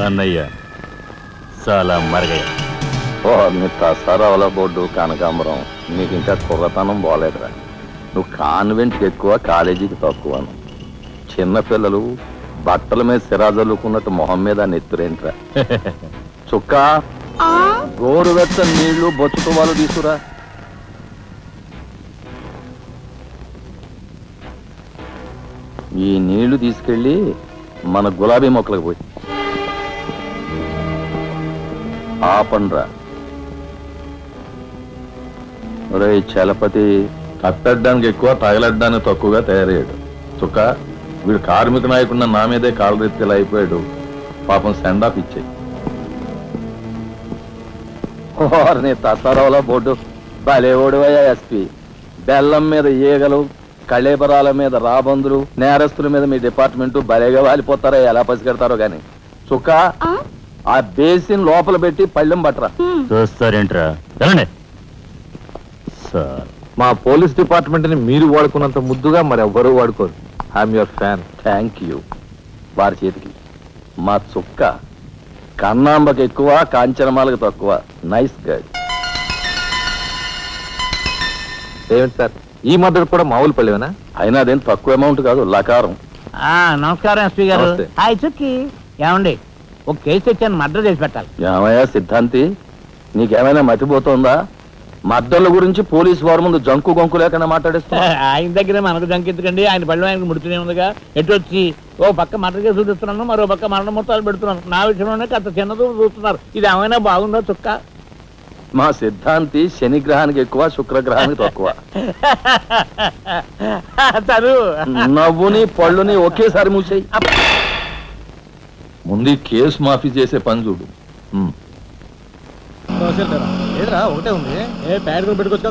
అన్నయ్య చాలా మరగయ్య. ఓ నీ తసారావుల బోర్డు కనకాంబరం, నీకు ఇంకా కుర్రతనం పోలేదురా. నువ్వు కాన్వెంట్కి ఎక్కువ, కాలేజీకి తక్కువను. చిన్నపిల్లలు బట్టల మీద సిరాజల్లుకున్నట్టు మొహం మీద నెత్తురేంట్రా. చుక్క గోరువెచ్చని నీళ్లు బొచ్చుతో వాళ్ళు తీసుకురా. ఈ నీళ్లు తీసుకెళ్ళి మన గులాబీ మొక్కలకు పోయి ఆపండ్రా. ఒరే చలపతి, కట్టడానికి ఎక్కువ, తగలడ్డానికి తక్కువగా తయారయ్యాడు. చుక్క వీడు కార్మిక నాయకుడిన నా మీదే కాలరెత్తిలా అయిపోయాడు. పాపం సెండ్ ఆఫ్ ఇచ్చాయి. నీ తసారావుల బోర్డు బలేవోడువయ్యా ఎస్పీ. బెల్లం మీద ఈగలు, కళేబరాల మీద రాబందులు, నేరస్తుల మీద మీ డిపార్ట్మెంట్ భలేగా వాలిపోతారా. ఎలా పసిగడతారో గాని. చుక్క ఆ బేసిన్ లోపల పెట్టి పళ్ళెం పట్టరా. చూస్తారేంట్రా? సార్, మా పోలీస్ డిపార్ట్మెంట్ ని మీరు వాడుకున్నంత ముద్దుగా మరి ఎవ్వరూ వాడుకోరు. I'm your fan. Thank you. వారి చేతికి మా చుక్క కన్నాంబకి ఎక్కువ, కాంచనమాలకు తక్కువ. Nice guide. ఏమిటి సార్, ఈ మద్దతు కూడా మామూలు పళ్ళేనా? అయినా అదేం తక్కువ అమౌంట్ కాదు, లకారం. నమస్కారం ఎస్పీ గారు. హాయ్ చుక్కి. ఏమండి, ఒక కేసు తెచ్చాను, మర్డర్ చేసి పెట్టాలి. ఏమయ్యా సిద్ధాంతి, నీకేమైనా మతిపోతుందా? మద్దళ్ళ గురించి పోలీసు వారి ముందు జంకు గొంకు లేకుండా మాట్లాడేస్తా. ఆయన దగ్గర మనకు జంకెత్తుకండి, ఆయన పళ్ళు ఆయనకు ముడుతూనే ఉందిగా. ఎటు వచ్చి ఓ పక్క మర్డర్ కేసు చూపిస్తున్నాను, మరో పక్క మరణ మొత్తాలు పెడుతున్నాను. నా విషయంలోనే కాస్త చిన్నదో చూస్తున్నారు. ఇది ఏమైనా బాగుందో చుక్క? మా సిద్ధాంతి శనిగ్రహానికి ఎక్కువ, శుక్రగ్రహానికి తక్కువ. నవ్వుని పళ్ళుని ఒకేసారి మూసేయి. ముందు కేసు మాఫీ చేసే పని చూడు. ఒకటే ఉంది. ఏ ప్యాడ్ పెట్టుకోవచ్చు.